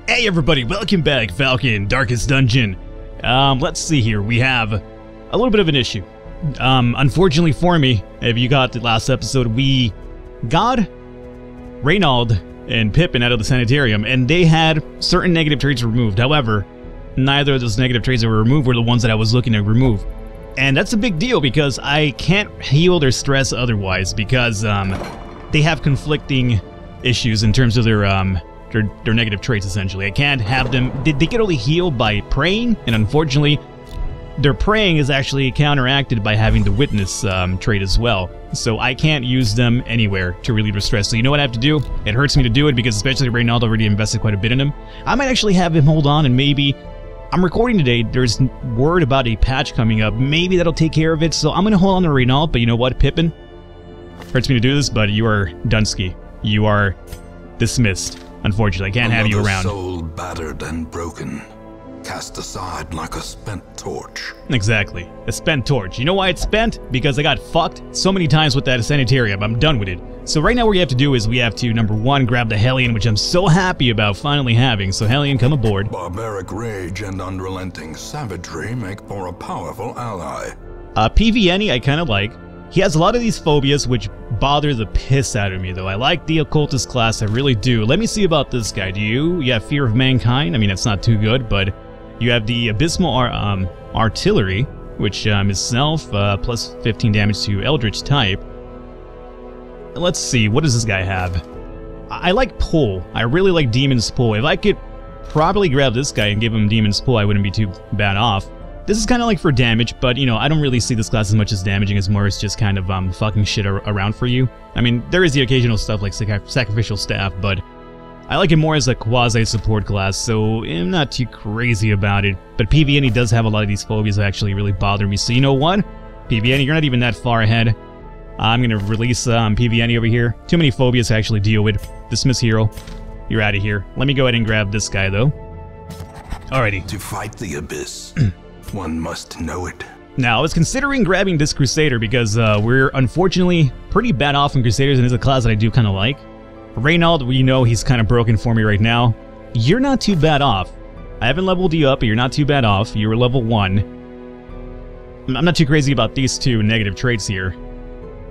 Hey everybody, welcome back, Falcon, Darkest Dungeon. Let's see here, we have a little bit of an issue. Unfortunately for me, if you got the last episode, we got Reynald and Pippin out of the sanitarium, and they had certain negative traits removed. However, neither of those negative traits that were removed were the ones that I was looking to remove. And that's a big deal because I can't heal their stress otherwise, because they have conflicting issues in terms of their negative traits, essentially. I can't have them... They can only heal by praying, and unfortunately, their praying is actually counteracted by having the witness trait as well. So I can't use them anywhere to relieve their stress. So you know what I have to do? It hurts me to do it because especially Reynald already invested quite a bit in him. I might actually have him hold on, and maybe... I'm recording today, there's word about a patch coming up. Maybe that'll take care of it, so I'm gonna hold on to Reynald, but you know what, Pippin? Hurts me to do this, but you are Dunsky. You are dismissed. Unfortunately, I can't have you around. Soul battered and broken, cast aside like a spent torch. Exactly, a spent torch. You know why it's spent? Because I got fucked so many times with that sanitarium. I'm done with it. So right now what we have to do is we have to, number one, grab the Hellion, which I'm so happy about finally having. So Hellion, come aboard. Barbaric rage and unrelenting savagery make for a powerful ally. PvNE I kind of like. He has a lot of these phobias which bother the piss out of me, though. I like the occultist class, I really do. Let me see about this guy. Do you? You have fear of mankind? I mean, it's not too good, but you have the abysmal artillery, which is self, plus 15 damage to eldritch type. Let's see, what does this guy have? I like pull. I really like demon's pull. If I could probably grab this guy and give him demon's pull, I wouldn't be too bad off. This is kind of like for damage, but, you know, I don't really see this class as much as damaging as more as just kind of fucking shit around for you. I mean, there is the occasional stuff like sacrificial staff, but I like it more as a quasi-support class, so I'm not too crazy about it. But PvNE does have a lot of these phobias that actually really bother me, so you know what? PvNE, you're not even that far ahead. I'm gonna release PvNE over here. Too many phobias to actually deal with. Dismiss hero. You're out of here. Let me go ahead and grab this guy, though. Alrighty. To fight the abyss, one must know it. Now, I was considering grabbing this Crusader because we're unfortunately pretty bad off in Crusaders, and it's a class that I do kind of like. Reynald, we know he's kind of broken for me right now. You're not too bad off. I haven't leveled you up, but you're not too bad off. You were level 1. I'm not too crazy about these two negative traits here,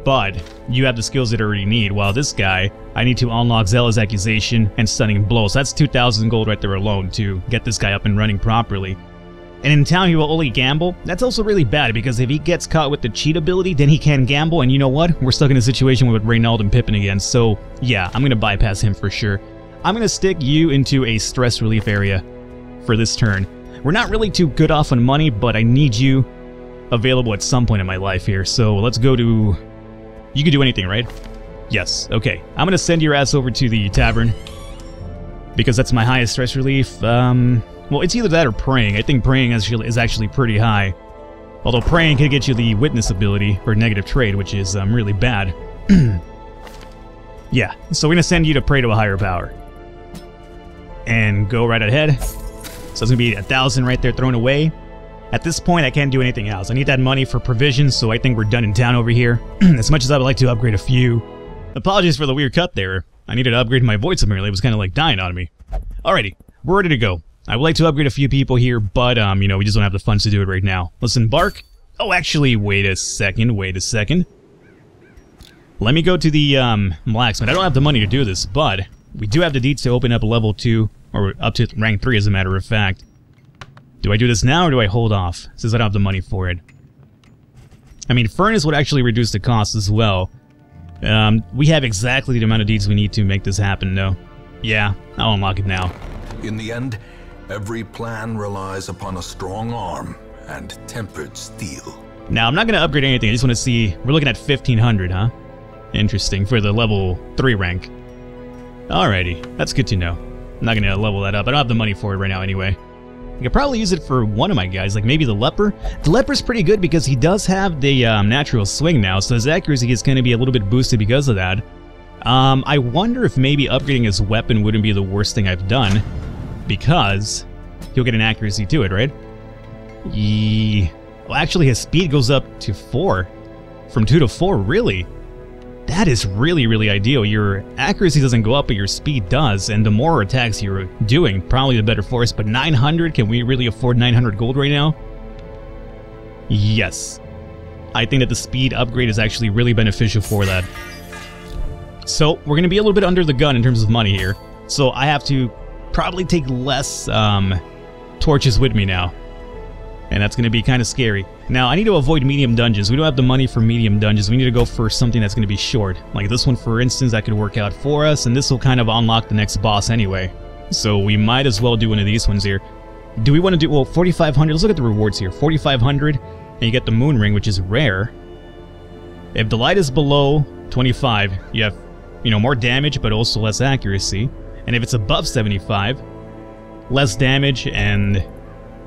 but you have the skills that I already need, while this guy, I need to unlock Zealous Accusation and Stunning Blow, so that's 2,000 gold right there alone to get this guy up and running properly. And in town he will only gamble. That's also really bad, because if he gets caught with the cheat ability, then he can gamble, and you know what? We're stuck in a situation with Reynald and Pippin again, so yeah, I'm gonna bypass him for sure. I'm gonna stick you into a stress relief area for this turn. We're not really too good off on money, but I need you available at some point in my life here, so let's go to... You can do anything, right? Yes, okay. I'm gonna send your ass over to the tavern, because that's my highest stress relief. Well, it's either that or praying. I think praying is actually pretty high. Although praying can get you the witness ability, or negative trait, which is really bad. Yeah, so we're gonna send you to pray to a higher power. And go right ahead. So it's gonna be 1,000 right there thrown away. At this point, I can't do anything else. I need that money for provisions, so I think we're done in town over here. As much as I would like to upgrade a few. Apologies for the weird cut there. I needed to upgrade my voice apparently. It was kind of like dying on me. Alrighty, we're ready to go. I would like to upgrade a few people here, but, you know, we just don't have the funds to do it right now. Let's embark. Oh, actually, wait a second. Let me go to the, blacksmith. I don't have the money to do this, but we do have the deeds to open up level 2, or up to rank 3 as a matter of fact. Do I do this now, or do I hold off, since I don't have the money for it? I mean, furnace would actually reduce the cost as well. We have exactly the amount of deeds we need to make this happen, though. Yeah, I'll unlock it now. In the end, every plan relies upon a strong arm and tempered steel. Now, I'm not going to upgrade anything. I just want to see... We're looking at 1,500, huh? Interesting, for the level 3 rank. Alrighty, that's good to know. I'm not going to level that up. I don't have the money for it right now anyway. I could probably use it for one of my guys, like maybe the Leper. The Leper's pretty good because he does have the natural swing now, so his accuracy is going to be a little bit boosted because of that. I wonder if maybe upgrading his weapon wouldn't be the worst thing I've done, because he'll get an accuracy to it, right? Well, actually his speed goes up to 4. From 2 to 4, really? That is really, really ideal. Your accuracy doesn't go up, but your speed does, and the more attacks you're doing, probably the better for us. But 900, can we really afford 900 gold right now? Yes. I think that the speed upgrade is actually really beneficial for that. So, we're going to be a little bit under the gun in terms of money here. So, I have to probably take less torches with me now. And that's going to be kind of scary. Now, I need to avoid medium dungeons. We don't have the money for medium dungeons. We need to go for something that's going to be short. Like this one, for instance, that could work out for us. And this will kind of unlock the next boss anyway. So we might as well do one of these ones here. Do we want to do, well, 4,500. Let's look at the rewards here. 4,500, and you get the moon ring, which is rare. If the light is below 25, you have, you know, more damage, but also less accuracy. And if it's above 75, less damage and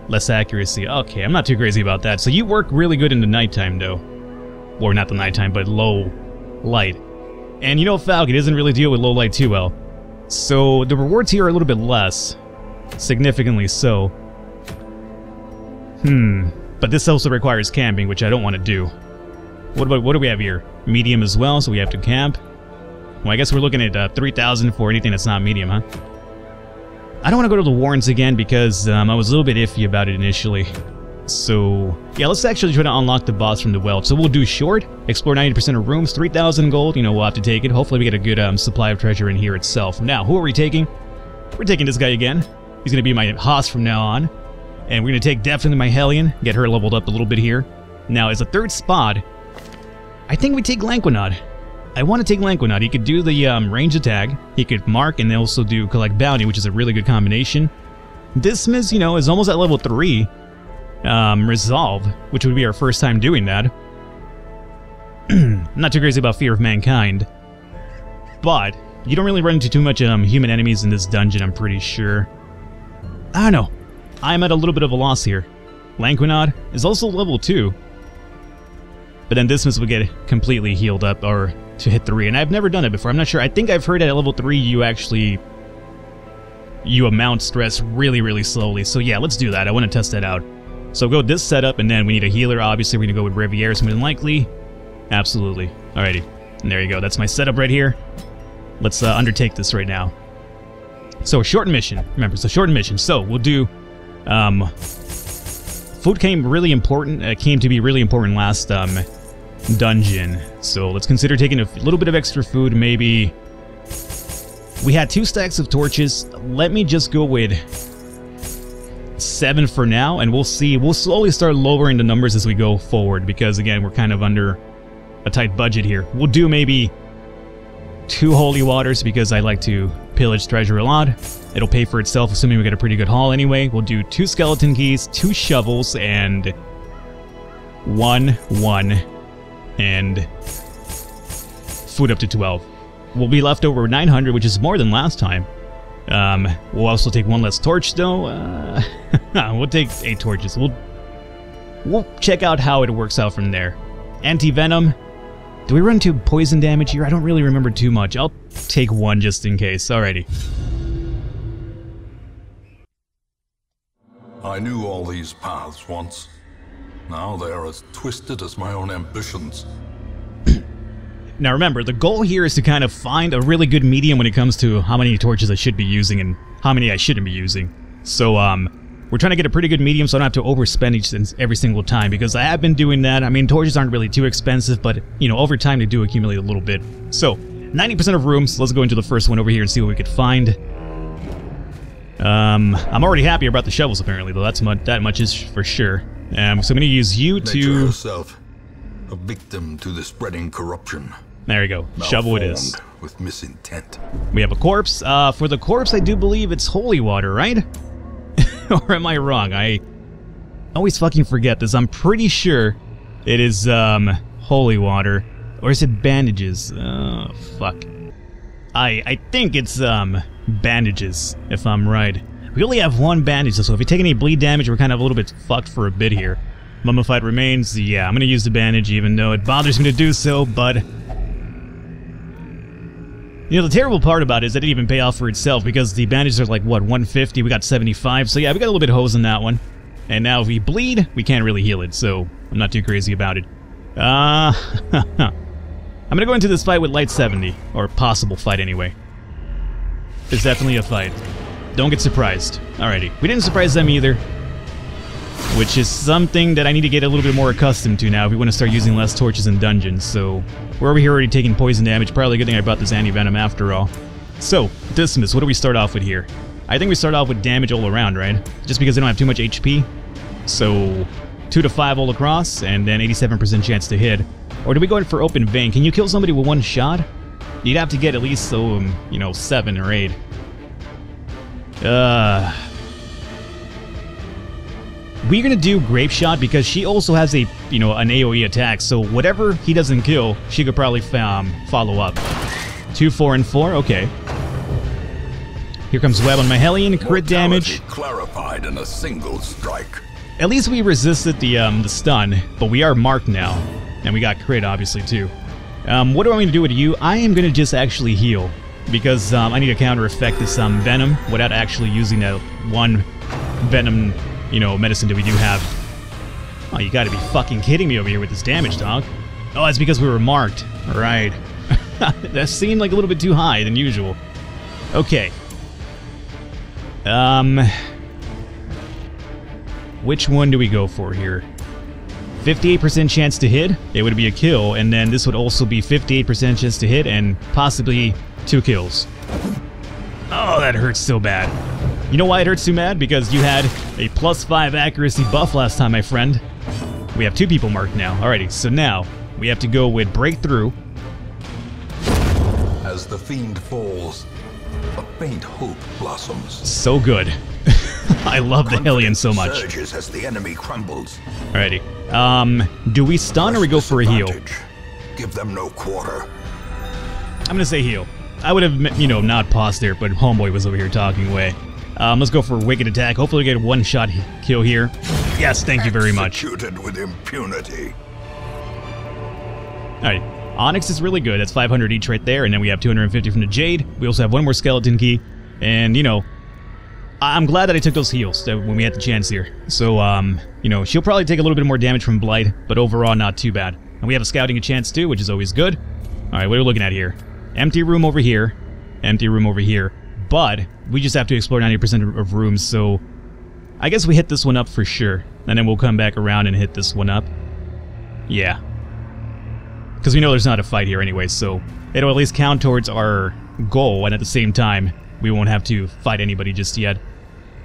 less accuracy. Okay, I'm not too crazy about that. So you work really good in the nighttime, though. Or not the nighttime, but low light. And you know, Falcon doesn't really deal with low light too well. So the rewards here are a little bit less. Significantly so. But this also requires camping, which I don't want to do. What do we have here? Medium as well, so we have to camp. Well, I guess we're looking at 3,000 for anything that's not medium, huh? I don't want to go to the Warrens again because I was a little bit iffy about it initially. So, yeah, let's actually try to unlock the boss from the well. So we'll do short, explore 90% of rooms, 3,000 gold, you know, we'll have to take it. Hopefully we get a good supply of treasure in here itself. Now, who are we taking? We're taking this guy again. He's going to be my Haas from now on. And we're going to take definitely my Hellion, get her leveled up a little bit here. Now, as a third spot, I think we take Lanquinod. I want to take Lanquinod. He could do the range attack, he could mark, and also do collect bounty, which is a really good combination. Dismiss, you know, is almost at level 3. Resolve, which would be our first time doing that. I'm not too crazy about Fear of Mankind. But, you don't really run into too much human enemies in this dungeon, I'm pretty sure. I don't know. I'm at a little bit of a loss here. Lanquinod is also level 2. But then Dismiss would get completely healed up, or to hit 3, and I've never done it before. I'm not sure. I think I've heard at level 3 you amount stress really, really slowly. So yeah, let's do that. I want to test that out. So go this setup, and then we need a healer. Obviously, we're going to go with Riviera's more than likely. Absolutely. Alrighty. And there you go. That's my setup right here. Let's undertake this right now. So, shortened mission. Remember, it's a shortened mission. So, we'll do... food came to be really important last dungeon. So let's consider taking a little bit of extra food, maybe. We had 2 stacks of torches. Let me just go with 7 for now, and we'll see. We'll slowly start lowering the numbers as we go forward, because again, we're kind of under a tight budget here. We'll do maybe 2 holy waters, because I like to pillage treasure a lot. It'll pay for itself, assuming we get a pretty good haul anyway. We'll do 2 skeleton keys, 2 shovels, and 1, and food up to 12. We'll be left over 900, which is more than last time. We'll also take 1 less torch, though. We'll take 8 torches. We'll check out how it works out from there. Anti-venom. Do we run into poison damage here? I don't really remember too much. I'll take 1 just in case. Alrighty. I knew all these paths once. Now they are as twisted as my own ambitions. Now remember, the goal here is to kind of find a really good medium when it comes to how many torches I should be using and how many I shouldn't be using. So, we're trying to get a pretty good medium so I don't have to overspend every single time, because I have been doing that. I mean, torches aren't really too expensive, but, you know, over time they do accumulate a little bit. So, 90% of rooms. Let's go into the first one over here and see what we could find. I'm already happy about the shovels, apparently, though. That much is for sure. So I'm going to use you to... Nature herself, a victim to the spreading corruption. There we go. Shovel it is. With misintent. We have a corpse. For the corpse, I do believe it's holy water, right? Or am I wrong? I always fucking forget this. I'm pretty sure it is, holy water. Or is it bandages? Oh, fuck. I think it's, bandages, if I'm right. We only have 1 bandage, so if we take any bleed damage, we're kind of a little bit fucked for a bit here. Mummified remains, yeah, I'm gonna use the bandage even though it bothers me to do so, but... You know, the terrible part about it is that it didn't even pay off for itself, because the bandages are like, what, 150? We got 75, so yeah, we got a little bit of hose in that one. And now if we bleed, we can't really heal it, so I'm not too crazy about it. I'm gonna go into this fight with light 70, or possible fight anyway. It's definitely a fight. Don't get surprised. Alrighty, we didn't surprise them either, which is something that I need to get a little bit more accustomed to now if we want to start using less torches in dungeons. So we're over here already taking poison damage. Probably a good thing I brought this anti-venom after all. So, Dismas, what do we start off with here? I think we start off with damage all around, right? Just because they don't have too much HP. So 2 to 5 all across, and then 87% chance to hit. Or do we go in for open vein? Can you kill somebody with one shot? You'd have to get at least, you know, 7 or 8. We're gonna do Grape Shot because she also has a, you know, an AoE attack. So whatever he doesn't kill, she could probably follow up. 2, 4, and 4. Okay. Here comes Web on my Hellion. Crit damage. Clarified in a single strike. At least we resisted the stun, but we are marked now, and we got crit obviously too. What do I want to do with you? I am gonna just actually heal because I need to counter effect this venom without actually using that one venom, you know, medicine that we do have. Oh, you gotta be fucking kidding me over here with this damage, dog. Oh, it's because we were marked. Right. That seemed like a little bit too high than usual. Okay. Which one do we go for here? 58% chance to hit, it would be a kill, and then this would also be 58% chance to hit and possibly 2 kills. Oh, that hurts so bad. You know why it hurts so bad? Because you had a +5 accuracy buff last time, my friend. We have 2 people marked now. Alrighty, so now we have to go with Breakthrough. As the fiend falls, a faint hope blossoms. So good. I love the Hellion so much. Surges as the enemy crumbles. Alrighty. Do we stun or we go for a heal? Give them no quarter. I'm gonna say heal. I would have, you know, not paused there, but Homeboy was over here talking away. Let's go for a Wicked Attack. Hopefully we get a one-shot kill here. Yes, thank you very much. Executed with impunity. Alright. Onyx is really good. That's 500 each right there, and then we have 250 from the Jade. We also have one more Skeleton Key, and, you know, I'm glad that I took those heals when we had the chance here. So, you know, she'll probably take a little bit more damage from Blight, but overall not too bad. And we have a Scouting a chance too, which is always good. Alright, what are we looking at here? Empty room over here. Empty room over here. But we just have to explore 90% of rooms, so I guess we hit this one up for sure. And then we'll come back around and hit this one up. Yeah. Because we know there's not a fight here anyway, so it'll at least count towards our goal, and at the same time, we won't have to fight anybody just yet.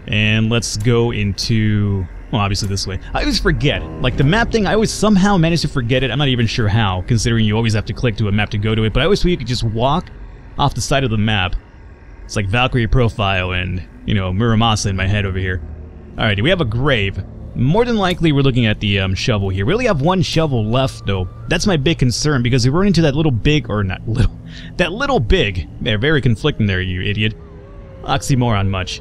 And let's go into, well, obviously this way. I always forget. Like, the map thing, I always somehow manage to forget it. I'm not even sure how, considering you always have to click to a map to go to it. But I always feel you could just walk off the side of the map. It's like Valkyrie Profile and, you know, Muramasa in my head over here. Alrighty, we have a grave. More than likely, we're looking at the shovel here. We only have one shovel left, though. That's my big concern, because we run into that little big, or not little, that little big. They're very conflicting there, you idiot. Oxymoron much.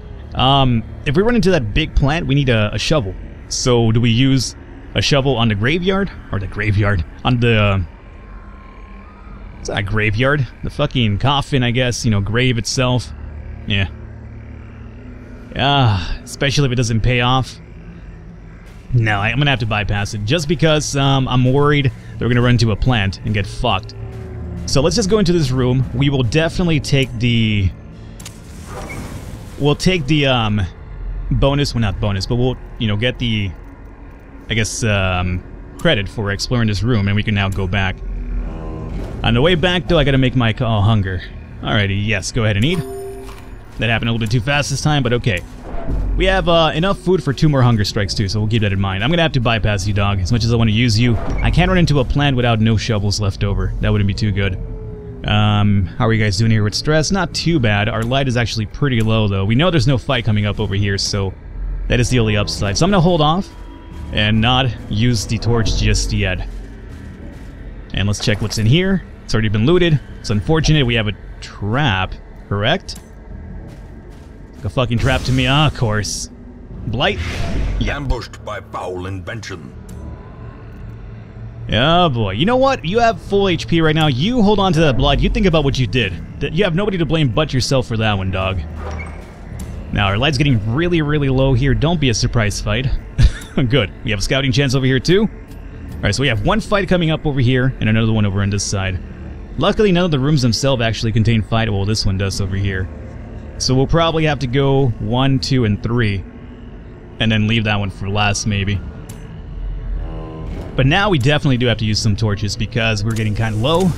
If we run into that big plant, we need a shovel. So, do we use a shovel on the graveyard? Or the graveyard? On the, it's not a graveyard. The fucking coffin, I guess. You know, grave itself. Yeah. Especially if it doesn't pay off. No, I'm gonna have to bypass it, just because I'm worried they're gonna run into a plant and get fucked. So let's just go into this room. We will definitely take the... We'll take the bonus, well not bonus, but we'll, you know, get the, I guess, credit for exploring this room, and we can now go back. On the way back, though, I gotta make my call hunger. Alrighty, yes, go ahead and eat. That happened a little bit too fast this time, but okay. We have enough food for 2 more hunger strikes too, so we'll keep that in mind. I'm gonna have to bypass you, dog, as much as I want to use you. I can't run into a plant without no shovels left over. That wouldn't be too good. How are you guys doing here with stress? Not too bad. Our light is actually pretty low, though. We know there's no fight coming up over here, so that is the only upside. So I'm gonna hold off and not use the torch just yet. And let's check what's in here. It's already been looted. It's unfortunate we have a trap, correct? A fucking trap to me, of course. Blight? Yeah. Ambushed by foul invention. Oh boy, you know what? You have full HP right now. You hold on to that Blight. You think about what you did. You have nobody to blame but yourself for that one, dog. Now, our light's getting really, really low here. Don't be a surprise fight. Good. We have a scouting chance over here, too. Alright, so we have one fight coming up over here, and another one over on this side. Luckily, none of the rooms themselves actually contain fight. Well, this one does over here. So we'll probably have to go 1, 2, and 3. And then leave that one for last, maybe. But now we definitely do have to use some torches because we're getting kind of low.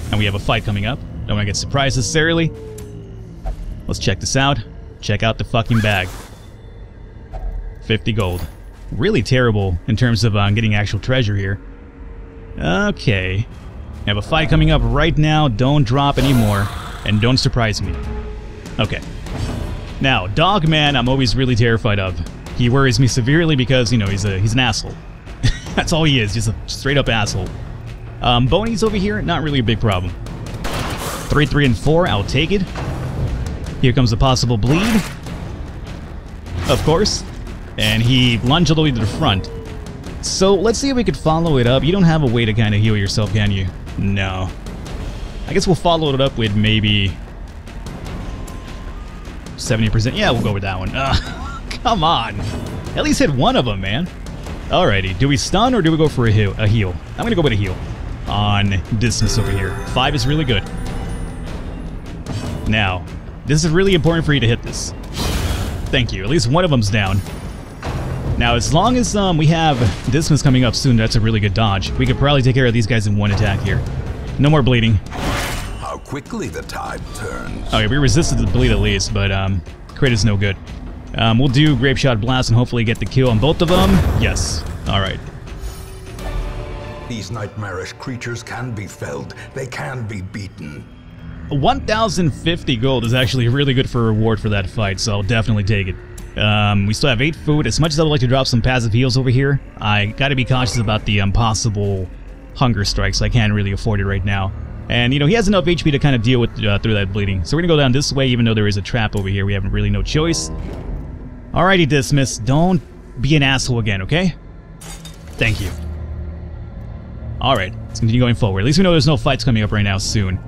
And we have a fight coming up. Don't want to get surprised necessarily. Let's check this out. Check out the fucking bag. 50 gold. Really terrible in terms of getting actual treasure here. Okay. We have a fight coming up right now. Don't drop anymore. And don't surprise me. Okay. Now, Dogman I'm always really terrified of. He worries me severely because, you know, he's an asshole. That's all he is, just a straight up asshole. Bonies over here, not really a big problem. 3, 3, and 4, I'll take it. Here comes a possible bleed. Of course. And he lunged all the way to the front. So let's see if we could follow it up. You don't have a way to kind of heal yourself, can you? No. I guess we'll follow it up with maybe 70%. Yeah, we'll go with that one. Come on. At least hit one of them, man. Alrighty. Do we stun or do we go for a heal? I'm going to go with a heal on distance over here. 5 is really good. Now, this is really important for you to hit this. Thank you. At least one of them's down. Now, as long as we have distance coming up soon, that's a really good dodge. We could probably take care of these guys in one attack here. No more bleeding. How quickly the tide turns. Okay, we resisted the bleed at least, but crit is no good. We'll do Grape Shot Blast and hopefully get the kill on both of them. Yes. Alright. These nightmarish creatures can be felled. They can be beaten. 1,050 gold is actually really good for a reward for that fight, so I'll definitely take it. We still have 8 food. As much as I would like to drop some passive heals over here, I gotta be cautious about the possible hunger strikes. I can't really afford it right now. And, you know, he has enough HP to kind of deal with through that bleeding. So we're gonna go down this way, even though there is a trap over here. We have really no choice. Alrighty, Dismiss. Don't be an asshole again, okay? Thank you. Alright, let's continue going forward. At least we know there's no fights coming up right now soon.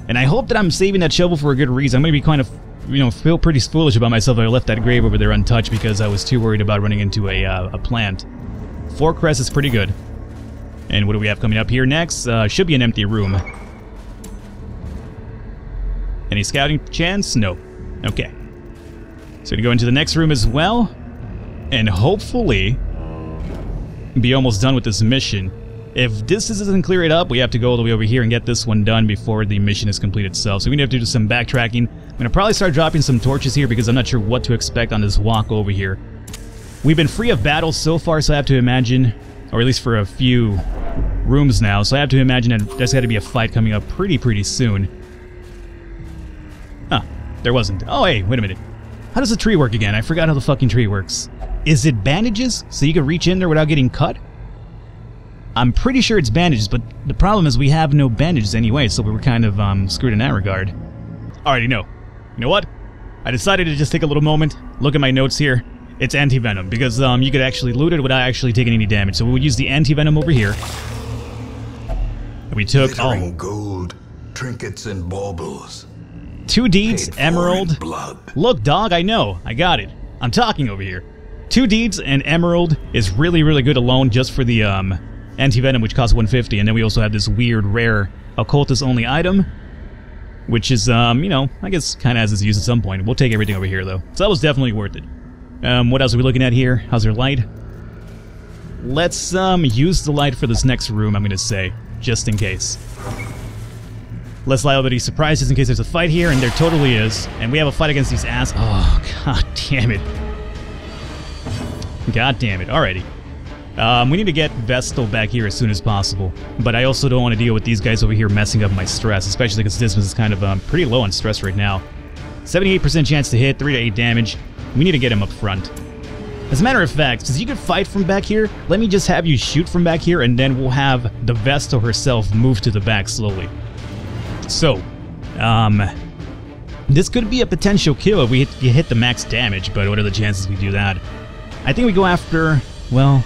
And I hope that I'm saving that shovel for a good reason. I'm gonna be kind of, you know, feel pretty foolish about myself if I left that grave over there untouched because I was too worried about running into a plant. 4 crests is pretty good. And what do we have coming up here next? Should be an empty room. Any scouting chance? No. Okay. So we're gonna go into the next room as well. And hopefully be almost done with this mission. If this doesn't clear it up, we have to go all the way over here and get this one done before the mission is complete itself. So we're gonna have to do some backtracking. I'm gonna probably start dropping some torches here because I'm not sure what to expect on this walk over here. We've been free of battles so far, so I have to imagine, or at least for a few rooms now, so I have to imagine that there's got to be a fight coming up pretty soon. Huh, there wasn't. Oh hey, wait a minute. How does the tree work again? I forgot how the fucking tree works. Is it bandages? So you can reach in there without getting cut? I'm pretty sure it's bandages, but the problem is we have no bandages anyway, so we were kind of screwed in that regard. Alrighty, no. You know what? I decided to just take a little moment, look at my notes here. It's anti-venom, because you could actually loot it without actually taking any damage. So we would use the anti-venom over here. And we took, gold, trinkets and baubles. 2 deeds, emerald. Blood. Look, dog, I know. I got it. I'm talking over here. 2 deeds and emerald is really good alone just for the anti-venom, which costs 150. And then we also have this weird, rare, occultist-only item, which is, you know, I guess kind of has its use at some point. We'll take everything over here, though. So that was definitely worth it. What else are we looking at here? How's our light? Let's use the light for this next room, I'm going to say, just in case. Less liability surprises in case there's a fight here, and there totally is. And we have a fight against these ass... Oh, god damn it. God damn it. Alrighty. We need to get Vestal back here as soon as possible. But I also don't want to deal with these guys over here messing up my stress, especially because this is kind of pretty low on stress right now. 78% chance to hit, 3 to 8 damage. We need to get him up front. As a matter of fact, since you can fight from back here, let me just have you shoot from back here, and then we'll have the Vestal herself move to the back slowly. So, this could be a potential kill if we hit the max damage, but what are the chances we do that? I think we go after, well,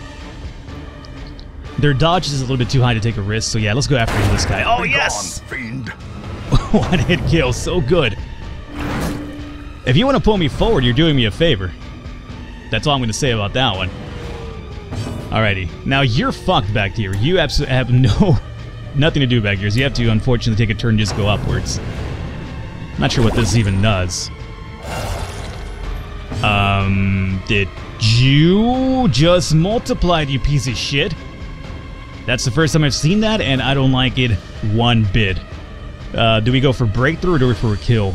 their dodge is a little bit too high to take a risk, so yeah, let's go after this guy. Oh, yes! Fiend. One hit kill, so good. If you want to pull me forward, you're doing me a favor. That's all I'm going to say about that one. Alrighty, now you're fucked back here. You absolutely have nothing to do back here, so you have to, unfortunately, take a turn and just go upwards. Not sure what this even does. Did you just multiplied, you piece of shit? That's the first time I've seen that, and I don't like it one bit. Do we go for breakthrough or do we go for a kill?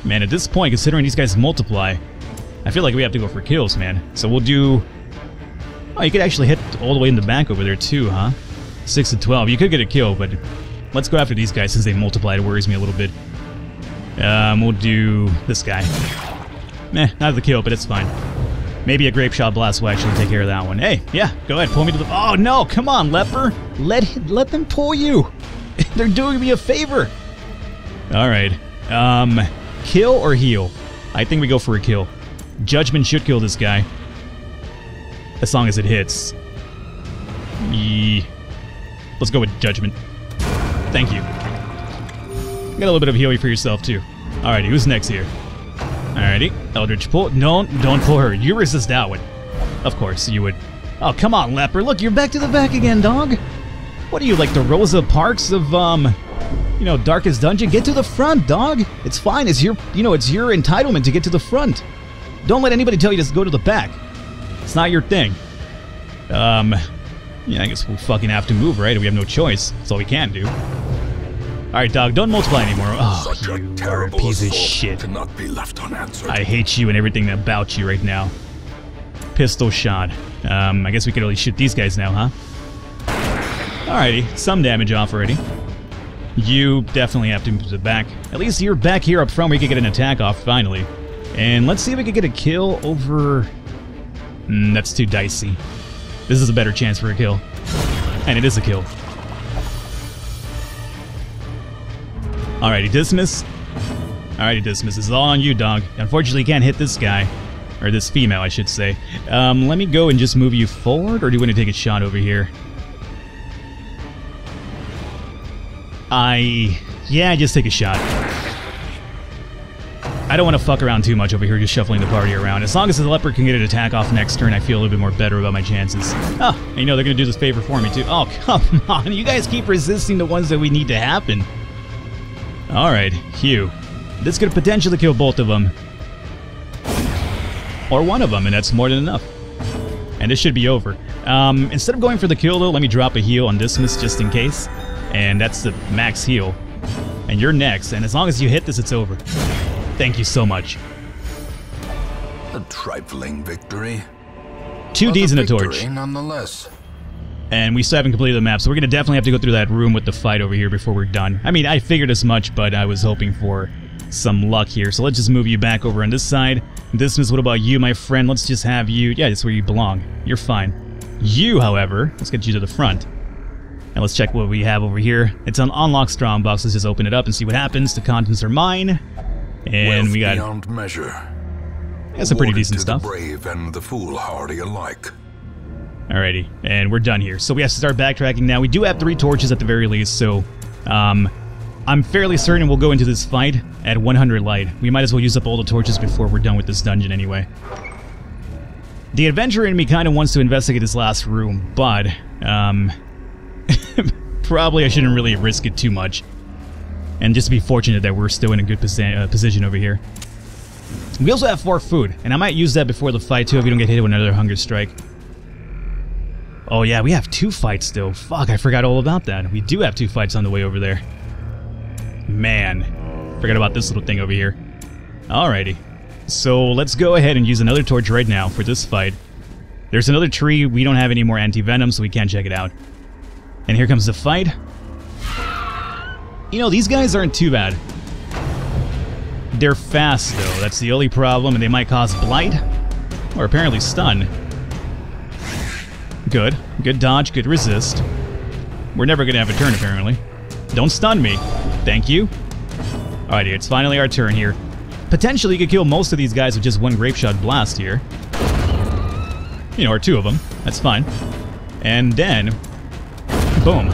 Man, at this point, considering these guys multiply, I feel like we have to go for kills, man. So we'll do... Oh, you could actually hit all the way in the back over there too, huh? 6 to 12. You could get a kill, but let's go after these guys since they multiplied. It worries me a little bit. We'll do this guy. Meh, not the kill, but it's fine. Maybe a grape shot blast will actually take care of that one. Hey, yeah, go ahead, pull me to the... Oh, no, come on, Leper. Let them pull you. They're doing me a favor. All right. Kill or heal? I think we go for a kill. Judgment should kill this guy. As long as it hits. Let's go with Judgment. Thank you. Got a little bit of healing for yourself, too. Alrighty, who's next here? Alrighty, Eldritch Pull. No, don't pull her. You resist that one. Of course, you would. Oh, come on, Leper. Look, you're back to the back again, dog. What are you, like the Rosa Parks of, you know, Darkest Dungeon? Get to the front, dog. It's fine. It's your, you know, it's your entitlement to get to the front. Don't let anybody tell you to go to the back. It's not your thing. Yeah, I guess we'll fucking have to move, right? We have no choice. That's all we can do. Alright, dog, don't multiply anymore. Oh, Such you a terrible piece of assault shit. cannot be left unanswered. I hate you and everything about you right now. Pistol shot. I guess we could only shoot these guys now, huh? Alrighty, some damage off already. You definitely have to move to the back. At least you're back here up front where you can get an attack off, finally. And let's see if we can get a kill over... that's too dicey. This is a better chance for a kill. And it is a kill. Alrighty, dismiss. Alrighty, dismiss. This is all on you, dog. Unfortunately, you can't hit this guy. Or this female, I should say. Let me go and just move you forward, or do you want to take a shot over here? Yeah, just take a shot. I don't want to fuck around too much over here, just shuffling the party around. As long as the Leper can get an attack off next turn, I feel a little bit more better about my chances. Oh, and you know they're going to do this favor for me, too. Oh, come on. You guys keep resisting the ones that we need to happen. Alright, Hugh. This could potentially kill both of them. Or one of them, and that's more than enough. And this should be over. Instead of going for the kill, though, let me drop a heal on Dismiss just in case. And that's the max heal. And you're next, and as long as you hit this, it's over. Thank you so much. A trifling victory. 2 Ds and a torch. Nonetheless. And we still haven't completed the map, so we're going to definitely have to go through that room with the fight over here before we're done. I mean, I figured as much, but I was hoping for some luck here. So let's just move you back over on this side. Dismiss, what about you, my friend? Let's just have you... Yeah, that's where you belong. You're fine. You, however, let's get you to the front. And let's check what we have over here. It's an unlock strong box. Let's just open it up and see what happens. The contents are mine. And we got... beyond measure. That's some pretty decent stuff. The brave and the foolhardy alike. Alrighty, and we're done here. So we have to start backtracking now. We do have 3 torches at the very least, so I'm fairly certain we'll go into this fight at 100 light. We might as well use up all the torches before we're done with this dungeon anyway. The adventurer in me kind of wants to investigate this last room, but probably I shouldn't really risk it too much. And just be fortunate that we're still in a good position over here. We also have 4 food, and I might use that before the fight too if we don't get hit with another hunger strike. Oh yeah, we have 2 fights still. Fuck, I forgot all about that. We do have 2 fights on the way over there. Man, forgot about this little thing over here. Alrighty. So let's go ahead and use another torch right now for this fight. There's another tree. We don't have any more anti-venom, so we can't check it out. And here comes the fight. You know, these guys aren't too bad. They're fast, though. That's the only problem, and they might cause blight. Or apparently stun. Good. Good dodge, good resist. We're never gonna have a turn, apparently. Don't stun me. Thank you. Alrighty, it's finally our turn here. Potentially, you could kill most of these guys with just 1 grape shot blast here. You know, or 2 of them. That's fine. And then... boom.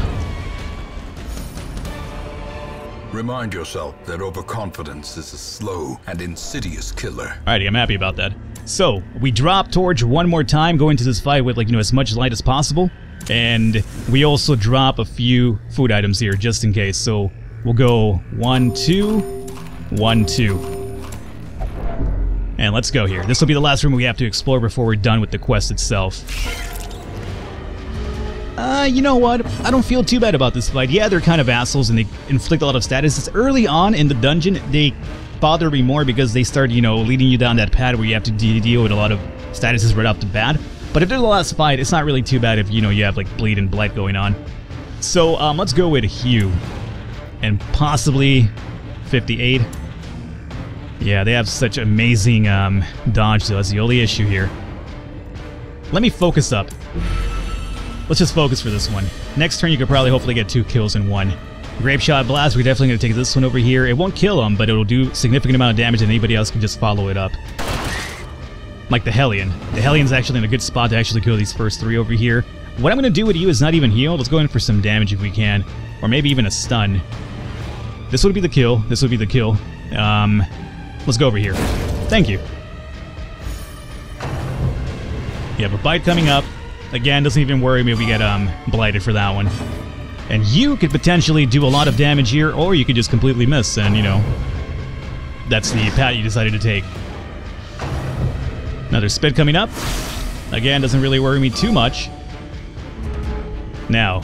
Remind yourself that overconfidence is a slow and insidious killer. Alrighty, I'm happy about that. So, we drop Torch one more time, go into this fight with, like, you know, as much light as possible. And we also drop a few food items here, just in case. So we'll go 1, 2, 1, 2. And let's go here. This will be the last room we have to explore before we're done with the quest itself. You know what? I don't feel too bad about this fight. Yeah, they're kind of assholes and they inflict a lot of status. It's early on in the dungeon, they bother me more because they start, you know, leading you down that path where you have to deal with a lot of statuses right off the bat. But if they're the last fight, it's not really too bad if, you know, you have like bleed and blight going on. So, let's go with Hugh. And possibly 58. Yeah, they have such amazing dodge, though. That's the only issue here. Let me focus up. Let's just focus for this one. Next turn, you could probably hopefully get 2 kills in one. Grape Shot Blast, we're definitely going to take this one over here. It won't kill him, but it'll do significant amount of damage and anybody else can just follow it up. Like the Hellion. The Hellion's actually in a good spot to actually kill these first 3 over here. What I'm going to do with you is not even heal. Let's go in for some damage if we can. Or maybe even a stun. This would be the kill. This would be the kill. Let's go over here. Thank you. You have a bite coming up. Again, doesn't even worry me if we get blighted for that one. And you could potentially do a lot of damage here, or you could just completely miss, and, you know, that's the path you decided to take. Another spit coming up. Again, doesn't really worry me too much. Now,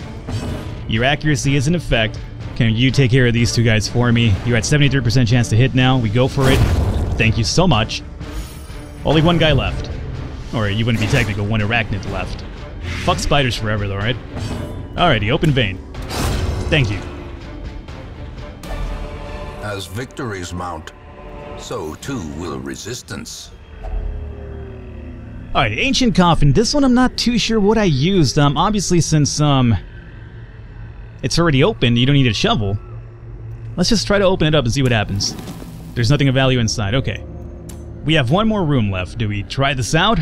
your accuracy is in effect. Can you take care of these 2 guys for me? You're at 73% chance to hit now. We go for it. Thank you so much. Only 1 guy left. Or you wouldn't be technical, 1 arachnid left. Fuck spiders forever though, right? Alrighty, open vein. Thank you. As victories mount, so too will resistance. Alright, Ancient Coffin. This one I'm not too sure what I used. Obviously since, it's already open, you don't need a shovel. Let's just try to open it up and see what happens. There's nothing of value inside. Okay. We have 1 more room left. Do we try this out?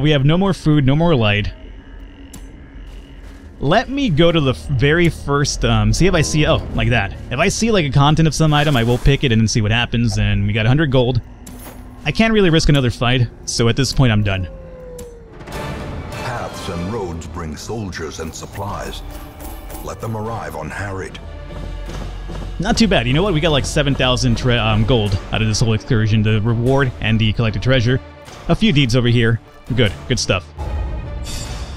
We have no more food, no more light. Let me go to the very first, see if I see, oh, like that. If I see like a content of some item, I will pick it and then see what happens, and we got 100 gold. I can't really risk another fight, so at this point I'm done. Paths and roads bring soldiers and supplies. Let them arrive unharried. Not too bad. You know what? We got like 7,000 gold out of this whole excursion. The reward and the collected treasure. A few deeds over here. Good. Good stuff.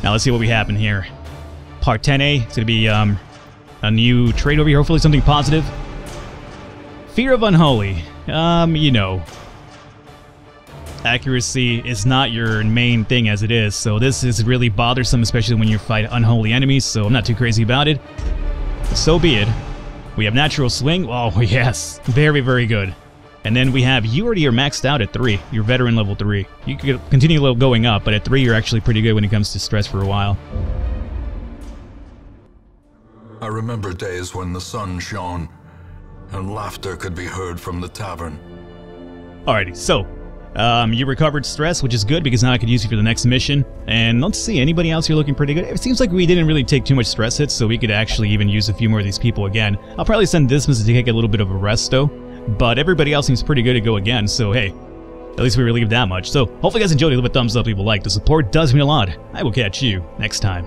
Now let's see what we have in here. Part 10A. It's going to be a new trade over here. Hopefully something positive. Fear of Unholy. You know. Accuracy is not your main thing as it is. So this is really bothersome, especially when you fight unholy enemies. So I'm not too crazy about it. So be it. We have Natural Swing. Oh, yes. Very, very good. And then we have, you already are maxed out at 3. You're veteran level 3. You could continue going up, but at 3 you're actually pretty good when it comes to stress for a while. I remember days when the sun shone and laughter could be heard from the tavern. Alrighty, so you recovered stress, which is good because now I could use you for the next mission. And let's see, anybody else here looking pretty good? It seems like we didn't really take too much stress hits, so we could actually even use a few more of these people again. I'll probably send this to take a little bit of a rest though, but everybody else seems pretty good to go again, so hey, at least we relieved that much. So hopefully you guys enjoyed it. Leave a thumbs up, leave a like. The support does mean a lot. I will catch you next time.